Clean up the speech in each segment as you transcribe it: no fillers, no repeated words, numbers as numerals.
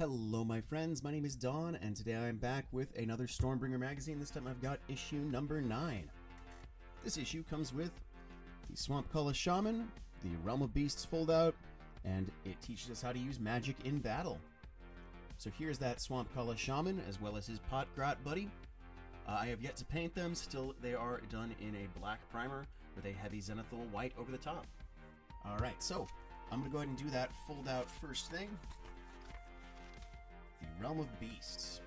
Hello my friends, my name is Don, and today I am back with another Stormbringer magazine. This time I've got issue number 9. This issue comes with the Swamp Kala Shaman, the Realm of Beasts foldout, and it teaches us how to use magic in battle. So here's that Swamp Kala Shaman, as well as his Pot Grot buddy. I have yet to paint them, still they are done in a black primer with a heavy zenithal white over the top. Alright, so I'm going to go ahead and do that fold out first thing. The Realm of Beasts.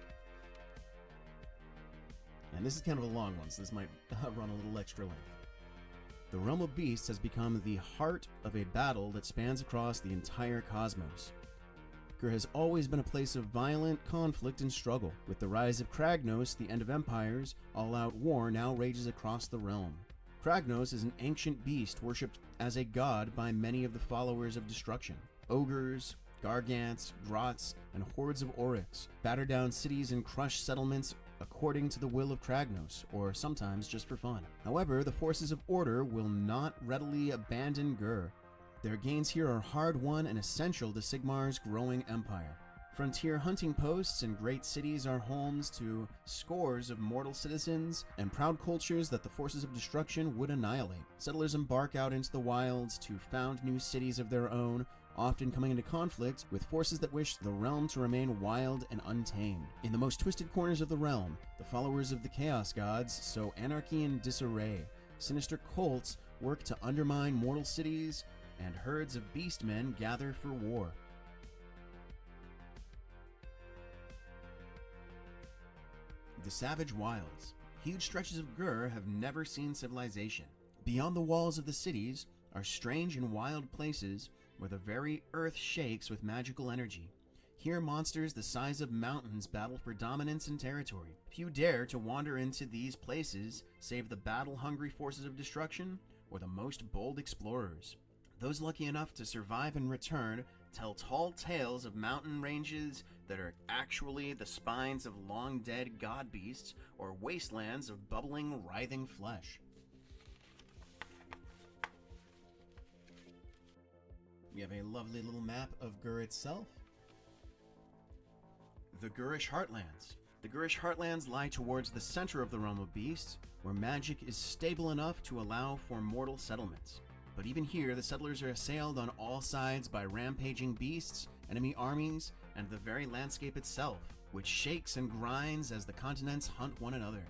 And this is kind of a long one, so this might run a little extra length. The Realm of Beasts has become the heart of a battle that spans across the entire cosmos. Gur has always been a place of violent conflict and struggle. With the rise of Kragnos, the end of empires, all-out war now rages across the realm. Kragnos is an ancient beast worshipped as a god by many of the followers of destruction. Ogres, Gargants, Grots, and hordes of Oryx batter down cities and crush settlements according to the will of Kragnos, or sometimes just for fun. However, the forces of order will not readily abandon Gur. Their gains here are hard-won and essential to Sigmar's growing empire. Frontier hunting posts and great cities are homes to scores of mortal citizens and proud cultures that the forces of destruction would annihilate. Settlers embark out into the wilds to found new cities of their own, often coming into conflict with forces that wish the realm to remain wild and untamed. In the most twisted corners of the realm, the followers of the Chaos Gods sow anarchy and disarray. Sinister cults work to undermine mortal cities, and herds of beastmen gather for war. The Savage Wilds. Huge stretches of Gur have never seen civilization. Beyond the walls of the cities are strange and wild places where the very earth shakes with magical energy. Here monsters the size of mountains battle for dominance and territory. Few dare to wander into these places save the battle-hungry forces of destruction or the most bold explorers. Those lucky enough to survive and return tell tall tales of mountain ranges that are actually the spines of long-dead god beasts or wastelands of bubbling, writhing flesh. We have a lovely little map of Gur itself. The Gurish Heartlands. The Gurish Heartlands lie towards the center of the Realm of Beasts, where magic is stable enough to allow for mortal settlements. But even here, the settlers are assailed on all sides by rampaging beasts, enemy armies, and the very landscape itself, which shakes and grinds as the continents hunt one another.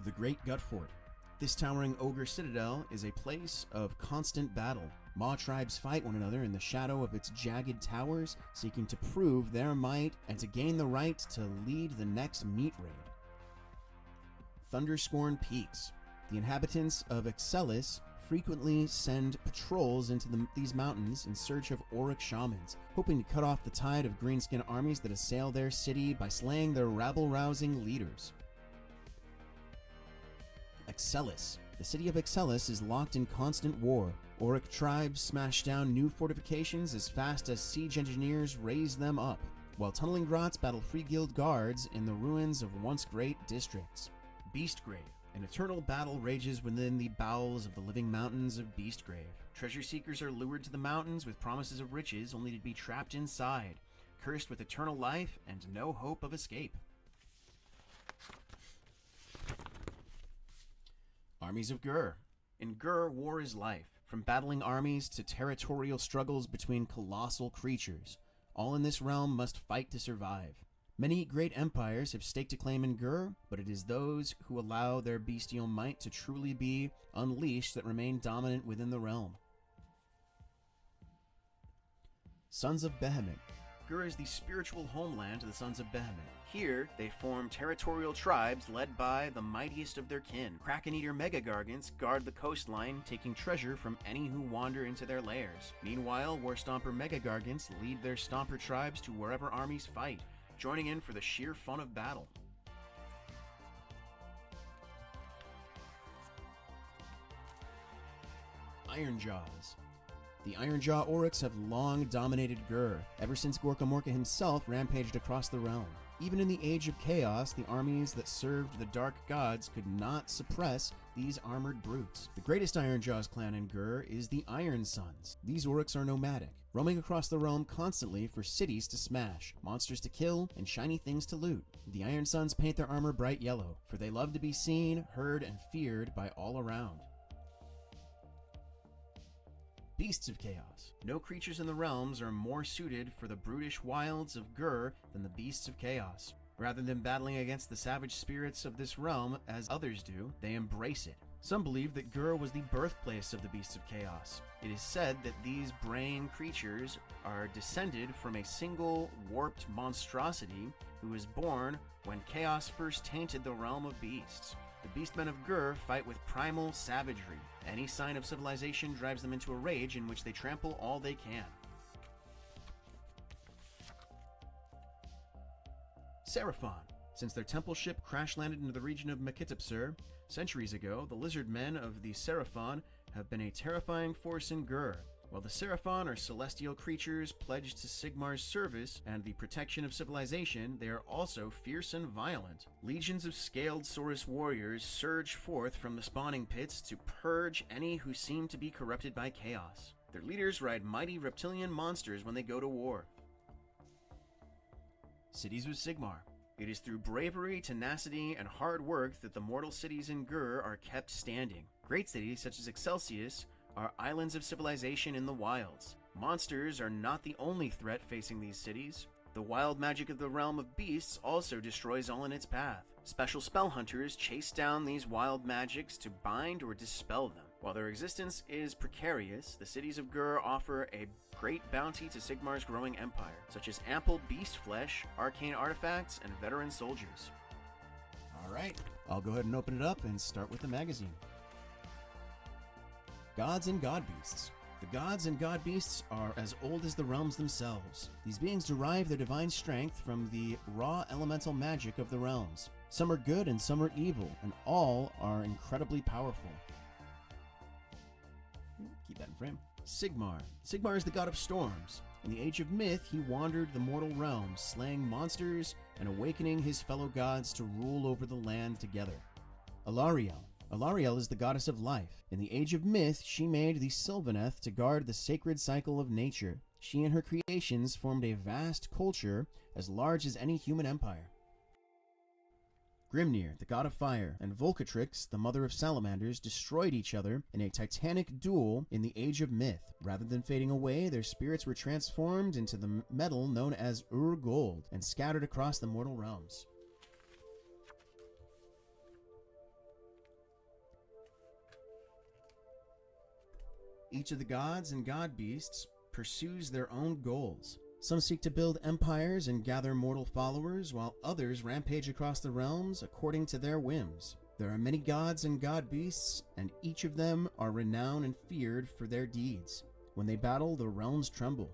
The Great Gut Fort. This towering ogre citadel is a place of constant battle. Maw tribes fight one another in the shadow of its jagged towers, seeking to prove their might and to gain the right to lead the next meat raid. Thunderscorn Peaks. The inhabitants of Excelis frequently send patrols into these mountains in search of Auric shamans, hoping to cut off the tide of greenskin armies that assail their city by slaying their rabble-rousing leaders. Excelis. The city of Excelis is locked in constant war. Auric tribes smash down new fortifications as fast as siege engineers raise them up, while tunneling grots battle free guild guards in the ruins of once great districts. Beastgrave. An eternal battle rages within the bowels of the living mountains of Beastgrave. Treasure seekers are lured to the mountains with promises of riches only to be trapped inside, cursed with eternal life and no hope of escape. Armies of Gur. In Gur, war is life, from battling armies to territorial struggles between colossal creatures. All in this realm must fight to survive. Many great empires have staked a claim in Gur, but it is those who allow their bestial might to truly be unleashed that remain dominant within the realm. Sons of Behemoth. Gur is the spiritual homeland to the Sons of Behemoth. Here, they form territorial tribes led by the mightiest of their kin. Kraken-eater Mega-Gargants guard the coastline, taking treasure from any who wander into their lairs. Meanwhile, War-Stomper Mega-Gargants lead their Stomper tribes to wherever armies fight, joining in for the sheer fun of battle. Ironjaws. The Ironjaw Oryx have long dominated Gur, ever since Gorkamorka himself rampaged across the realm. Even in the Age of Chaos, the armies that served the Dark Gods could not suppress these armored brutes. The greatest Ironjaw's clan in Gur is the Iron Sons. These orcs are nomadic, roaming across the realm constantly for cities to smash, monsters to kill, and shiny things to loot. The Iron Sons paint their armor bright yellow, for they love to be seen, heard, and feared by all around. Beasts of Chaos. No creatures in the realms are more suited for the brutish wilds of Gur than the Beasts of Chaos. Rather than battling against the savage spirits of this realm, as others do, they embrace it. Some believe that Gur was the birthplace of the Beasts of Chaos. It is said that these braying creatures are descended from a single warped monstrosity who was born when Chaos first tainted the realm of beasts. The Beastmen of Gur fight with primal savagery. Any sign of civilization drives them into a rage in which they trample all they can. Seraphon. Since their temple ship crash-landed into the region of Mekitepsur centuries ago, the lizard men of the Seraphon have been a terrifying force in Gur. While the Seraphon are celestial creatures pledged to Sigmar's service and the protection of civilization, they are also fierce and violent. Legions of scaled Saurus warriors surge forth from the spawning pits to purge any who seem to be corrupted by chaos. Their leaders ride mighty reptilian monsters when they go to war. Cities of Sigmar. It is through bravery, tenacity, and hard work that the mortal cities in Gur are kept standing. Great cities such as Excelsius are islands of civilization in the wilds. Monsters are not the only threat facing these cities. The wild magic of the realm of beasts also destroys all in its path. Special spell hunters chase down these wild magics to bind or dispel them. While their existence is precarious, the cities of Gur offer a great bounty to Sigmar's growing empire, such as ample beast flesh, arcane artifacts, and veteran soldiers. Alright, I'll go ahead and open it up and start with the magazine. Gods and God Beasts. The gods and god beasts are as old as the realms themselves. These beings derive their divine strength from the raw elemental magic of the realms. Some are good and some are evil, and all are incredibly powerful. Keep that in frame. Sigmar. Sigmar is the god of storms. In the Age of Myth, he wandered the mortal realms, slaying monsters and awakening his fellow gods to rule over the land together. Alariel. Alariel is the goddess of life. In the Age of Myth, she made the Sylvaneth to guard the sacred cycle of nature. She and her creations formed a vast culture as large as any human empire. Grimnir, the god of fire, and Volcatrix, the mother of salamanders, destroyed each other in a titanic duel in the Age of Myth. Rather than fading away, their spirits were transformed into the metal known as Ur-Gold and scattered across the mortal realms. Each of the gods and god beasts pursues their own goals. Some seek to build empires and gather mortal followers, while others rampage across the realms according to their whims. There are many gods and god beasts, and each of them are renowned and feared for their deeds. When they battle, the realms tremble.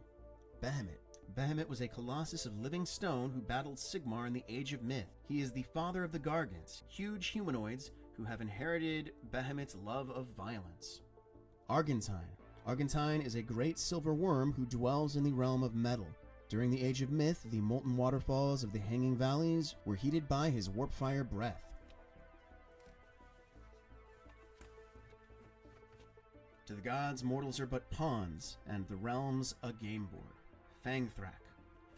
Behemoth. Behemoth was a colossus of living stone who battled Sigmar in the Age of Myth. He is the father of the Gargants, huge humanoids who have inherited Behemoth's love of violence. Argentine. Argentine is a great silver worm who dwells in the realm of metal. During the Age of Myth, the molten waterfalls of the Hanging Valleys were heated by his warpfire breath. To the gods, mortals are but pawns, and the realms a game board. Fangthrak.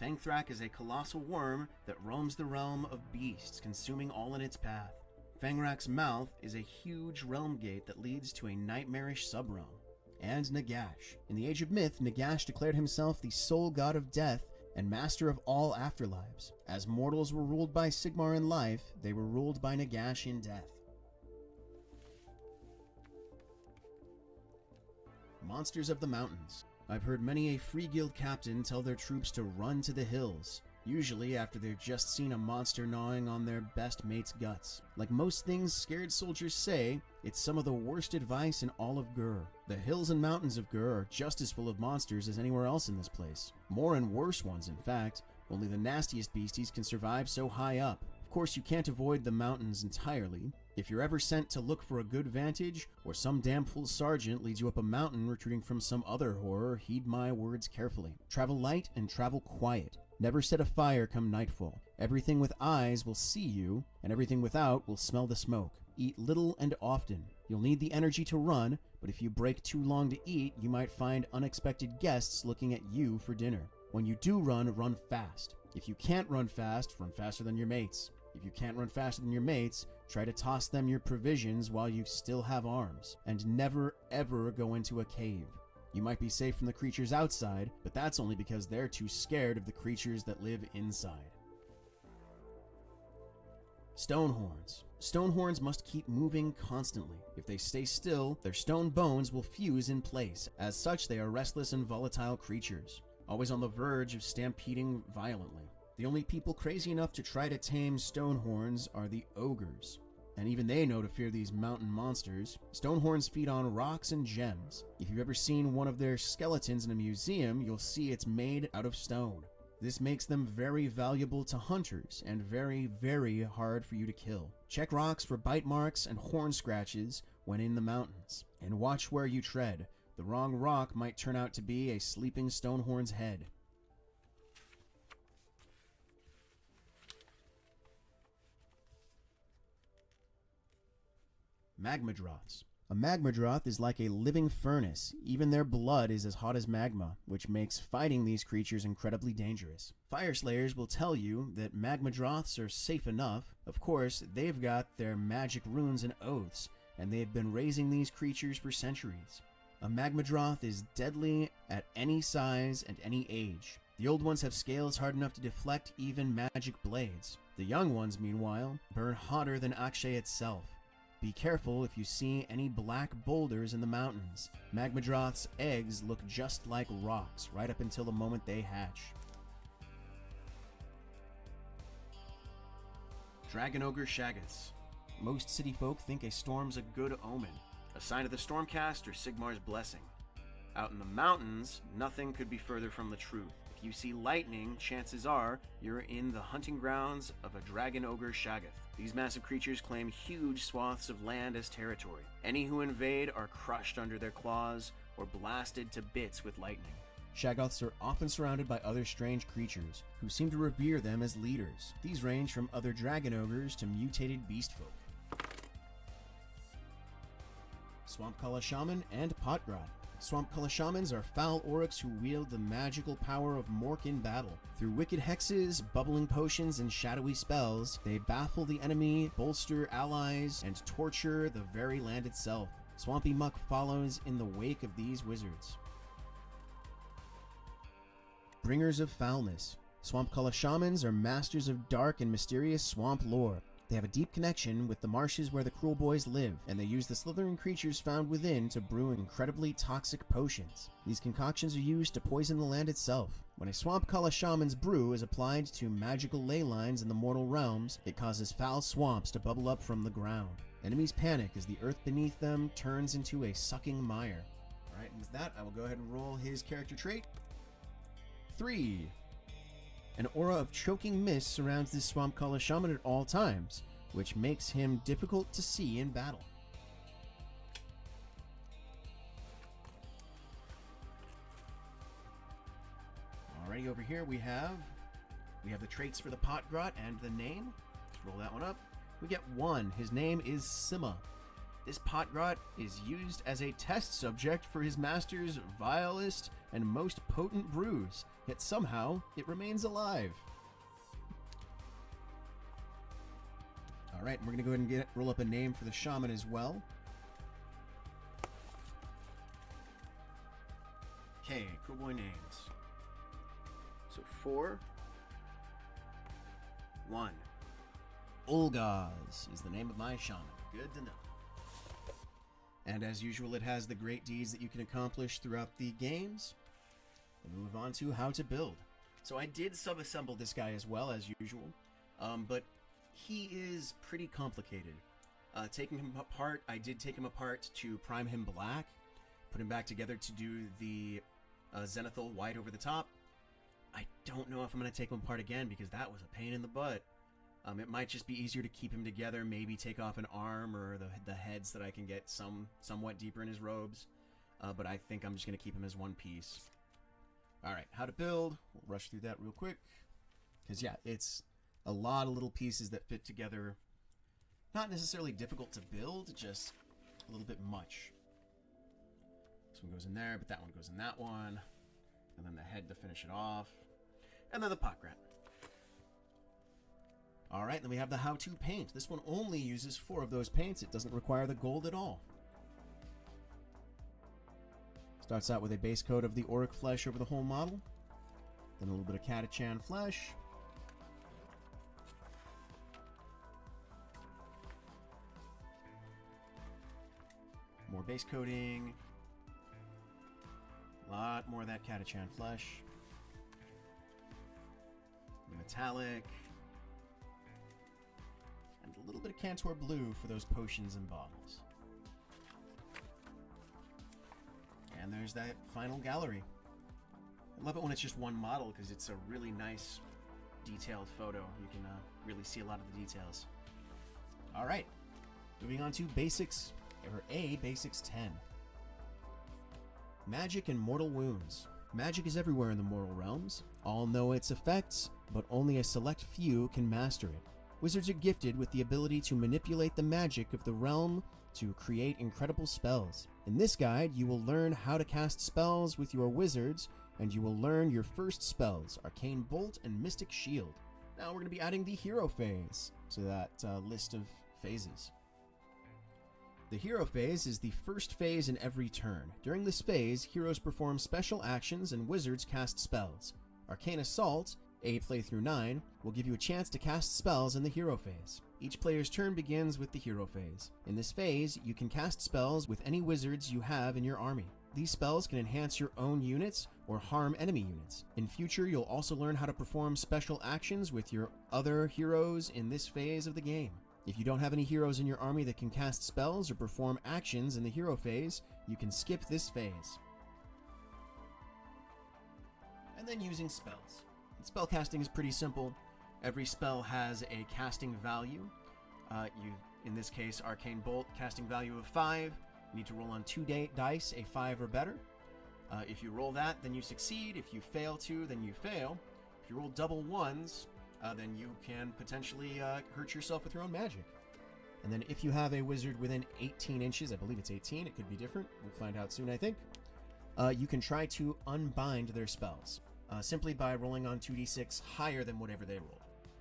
Fangthrak is a colossal worm that roams the realm of beasts, consuming all in its path. Fangthrak's mouth is a huge realm gate that leads to a nightmarish subrealm. And Nagash. In the Age of Myth, Nagash declared himself the sole god of death and master of all afterlives. As mortals were ruled by Sigmar in life, they were ruled by Nagash in death. Monsters of the Mountains. I've heard many a free guild captain tell their troops to run to the hills, usually after they've just seen a monster gnawing on their best mate's guts. Like most things scared soldiers say, it's some of the worst advice in all of Gur. The hills and mountains of Gur are just as full of monsters as anywhere else in this place. More and worse ones, in fact. Only the nastiest beasties can survive so high up. Of course, you can't avoid the mountains entirely. If you're ever sent to look for a good vantage, or some damn fool sergeant leads you up a mountain retreating from some other horror, heed my words carefully. Travel light and travel quiet. Never set a fire come nightfall. Everything with eyes will see you, and everything without will smell the smoke. Eat little and often. You'll need the energy to run, but if you break too long to eat, you might find unexpected guests looking at you for dinner. When you do run, run fast. If you can't run fast, run faster than your mates. If you can't run faster than your mates, try to toss them your provisions while you still have arms. And never ever go into a cave. You might be safe from the creatures outside, but that's only because they're too scared of the creatures that live inside. Stonehorns. Stonehorns must keep moving constantly. If they stay still, their stone bones will fuse in place. As such, they are restless and volatile creatures, always on the verge of stampeding violently. The only people crazy enough to try to tame Stonehorns are the ogres, and even they know to fear these mountain monsters. Stonehorns feed on rocks and gems. If you've ever seen one of their skeletons in a museum, you'll see it's made out of stone. This makes them very valuable to hunters and very, very hard for you to kill. Check rocks for bite marks and horn scratches when in the mountains, and watch where you tread. The wrong rock might turn out to be a sleeping Stonehorn's head. Magmadroths. A magmadroth is like a living furnace. Even their blood is as hot as magma, which makes fighting these creatures incredibly dangerous. Fire slayers will tell you that magmadroths are safe enough. Of course, they've got their magic runes and oaths, and they've been raising these creatures for centuries. A magmadroth is deadly at any size and any age. The old ones have scales hard enough to deflect even magic blades. The young ones, meanwhile, burn hotter than Akshay itself. Be careful if you see any black boulders in the mountains. Magmadroth's eggs look just like rocks right up until the moment they hatch. Dragon Ogre Shaggoths. Most city folk think a storm's a good omen, a sign of the Stormcast or Sigmar's blessing. Out in the mountains, nothing could be further from the truth. If you see lightning, chances are you're in the hunting grounds of a Dragon Ogre Shaggoth. These massive creatures claim huge swaths of land as territory. Any who invade are crushed under their claws or blasted to bits with lightning. Shaggoths are often surrounded by other strange creatures, who seem to revere them as leaders. These range from other dragon ogres to mutated beast folk. Swampkala Shaman and Potgrot. Swampkala Shamans are foul orcs who wield the magical power of Mork in battle. Through wicked hexes, bubbling potions, and shadowy spells, they baffle the enemy, bolster allies, and torture the very land itself. Swampy Muck follows in the wake of these wizards. Bringers of Foulness. Swampkala Shamans are masters of dark and mysterious swamp lore. They have a deep connection with the marshes where the cruel boys live, and they use the slithering creatures found within to brew incredibly toxic potions. These concoctions are used to poison the land itself. When a Swampkala Shaman's brew is applied to magical ley lines in the mortal realms, it causes foul swamps to bubble up from the ground. Enemies panic as the earth beneath them turns into a sucking mire. Alright, and with that, I will go ahead and roll his character trait. 3. An aura of choking mist surrounds this Swampkala Shaman at all times, which makes him difficult to see in battle. Alrighty, over here we have the traits for the Potgrot and the name. Let's roll that one up. We get 1. His name is Sima. This Potgrot is used as a test subject for his master's vilest and most potent brews, yet somehow it remains alive. Alright, we're going to go ahead and roll up a name for the shaman as well. Okay, cool boy names. So 4, 1. Olgaz is the name of my shaman. Good to know. And as usual, it has the great deeds that you can accomplish throughout the games. We'll move on to how to build. So I did sub-assemble this guy as well, as usual, but he is pretty complicated. Taking him apart, I did take him apart to prime him black, put him back together to do the Zenithal white over the top. I don't know if I'm going to take him apart again because that was a pain in the butt. It might just be easier to keep him together, maybe take off an arm or the heads that I can get somewhat deeper in his robes. But I think I'm just going to keep him as one piece. Alright, how to build. We'll rush through that real quick. Because, yeah, it's a lot of little pieces that fit together. Not necessarily difficult to build, just a little bit much. This one goes in there, but that one goes in that one. And then the head to finish it off. And then the pot grat. Alright, then we have the how-to paint. This one only uses 4 of those paints. It doesn't require the gold at all. Starts out with a base coat of the auric flesh over the whole model. Then a little bit of Catachan flesh. More base coating. A lot more of that Catachan flesh. The metallic. And a little bit of Cantor blue for those potions and bottles. And there's that final gallery. I love it when it's just one model because it's a really nice detailed photo. You can really see a lot of the details. Alright, moving on to basics, or basics 10. Magic and mortal wounds. Magic is everywhere in the mortal realms. All know its effects, but only a select few can master it. Wizards are gifted with the ability to manipulate the magic of the realm to create incredible spells. In this guide, you will learn how to cast spells with your wizards, and you will learn your first spells, Arcane Bolt and Mystic Shield. Now we're going to be adding the hero phase to that list of phases. The hero phase is the first phase in every turn. During this phase, heroes perform special actions and wizards cast spells. Arcane Assault, play through 9, will give you a chance to cast spells in the hero phase. Each player's turn begins with the hero phase. In this phase, you can cast spells with any wizards you have in your army. These spells can enhance your own units or harm enemy units. In future, you'll also learn how to perform special actions with your other heroes in this phase of the game. If you don't have any heroes in your army that can cast spells or perform actions in the hero phase, you can skip this phase. And then using spells. Spellcasting is pretty simple. Every spell has a casting value. In this case, Arcane Bolt, casting value of 5. You need to roll on 2 dice, a 5 or better. If you roll that, then you succeed. If you fail to, then you fail. If you roll double ones, then you can potentially hurt yourself with your own magic. And then if you have a wizard within 18 inches, I believe it's 18, it could be different. We'll find out soon, I think. You can try to unbind their spells. Simply by rolling on 2d6 higher than whatever they rolled.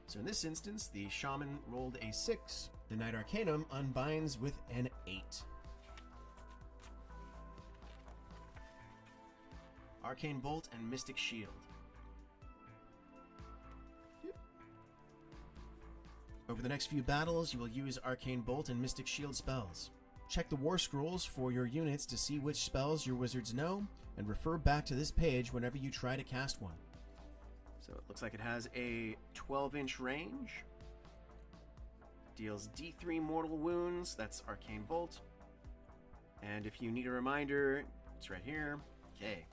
So in this instance, the shaman rolled a 6. The Knight Arcanum unbinds with an 8. Arcane Bolt and Mystic Shield. Yep. Over the next few battles, you will use Arcane Bolt and Mystic Shield spells. Check the War Scrolls for your units to see which spells your wizards know, and refer back to this page whenever you try to cast one. So it looks like it has a 12-inch range. Deals D3 mortal wounds, that's Arcane Bolt. And if you need a reminder, it's right here. Okay.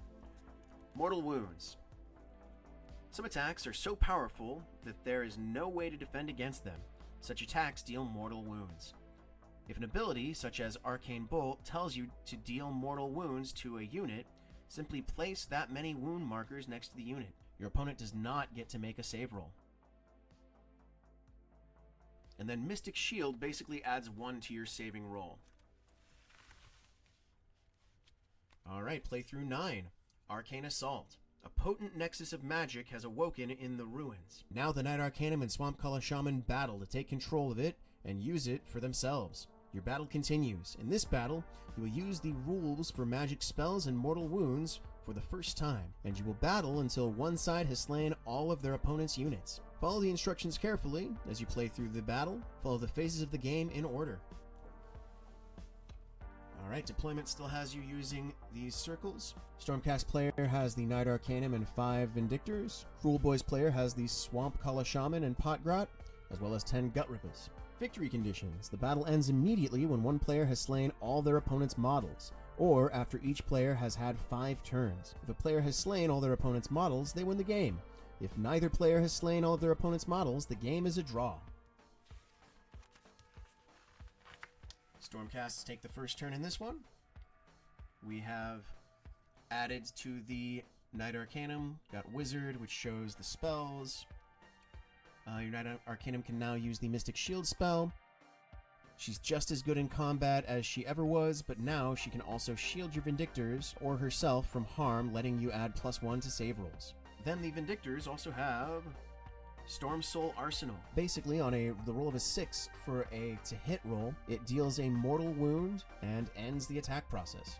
Mortal wounds. Some attacks are so powerful that there is no way to defend against them. Such attacks deal mortal wounds. If an ability, such as Arcane Bolt, tells you to deal mortal wounds to a unit, simply place that many wound markers next to the unit. Your opponent does not get to make a save roll. And then Mystic Shield basically adds 1 to your saving roll. Alright, playthrough 9. Arcane Assault. A potent nexus of magic has awoken in the ruins. Now the Knight Arcanum and Swampcala Shaman battle to take control of it and use it for themselves. Your battle continues. In this battle, you will use the rules for magic spells and mortal wounds for the first time, and you will battle until one side has slain all of their opponent's units. Follow the instructions carefully as you play through the battle. Follow the phases of the game in order. Alright, deployment still has you using these circles. Stormcast player has the Knight Arcanum and 5 Vindictors. Cruel Boys player has the Swampcala Shaman and Potgrot, as well as 10 Gutrippers. Victory conditions. The battle ends immediately when one player has slain all their opponent's models, or after each player has had 5 turns. If a player has slain all their opponent's models, they win the game. If neither player has slain all of their opponent's models, the game is a draw. Stormcasts take the first turn in this one. We have added to the Knight Arcanum, got Wizard, which shows the spells. Your Knight Arcanum can now use the Mystic Shield spell. She's just as good in combat as she ever was, but now she can also shield your Vindictors or herself from harm, letting you add +1 to save rolls. Then the Vindictors also have Storm Soul Arsenal. Basically, on the roll of a 6 for a to-hit roll, it deals a mortal wound and ends the attack process.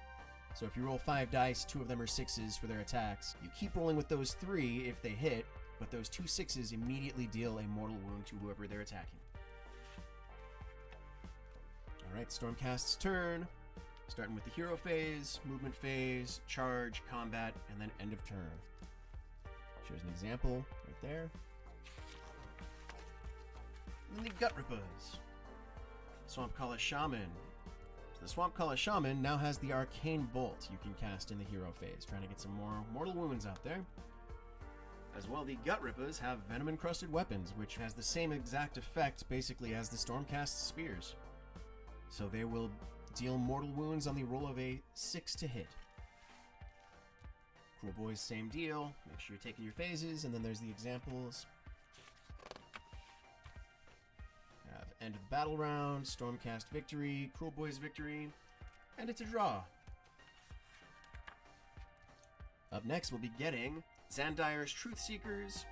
So if you roll 5 dice, 2 of them are 6s for their attacks, you keep rolling with those 3 if they hit, but those 2 6s immediately deal a mortal wound to whoever they're attacking. Alright, Stormcast's turn. Starting with the hero phase, movement phase, charge, combat, and then end of turn. Shows an example right there. And then the Gut Rippers. Swampkala Shaman. So the Swampkala Shaman now has the Arcane Bolt you can cast in the hero phase, trying to get some more mortal wounds out there. As well, the Gut Rippers have Venom-encrusted weapons, which has the same exact effect, basically, as the Stormcast Spears. So they will deal mortal wounds on the roll of a 6 to hit. Cruel Boys, same deal. Make sure you're taking your phases, and then there's the examples. Have end of the battle round, Stormcast victory, Cruel Boys victory, and it's a draw. Up next, we'll be getting Zandire's Truth Seekers,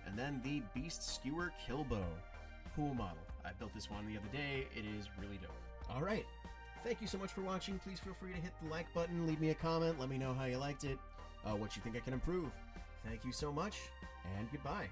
and then the Beast Skewer Killbow. Cool model. I built this one the other day. It is really dope. All right. Thank you so much for watching. Please feel free to hit the like button, leave me a comment, let me know how you liked it, what you think I can improve. Thank you so much, and goodbye.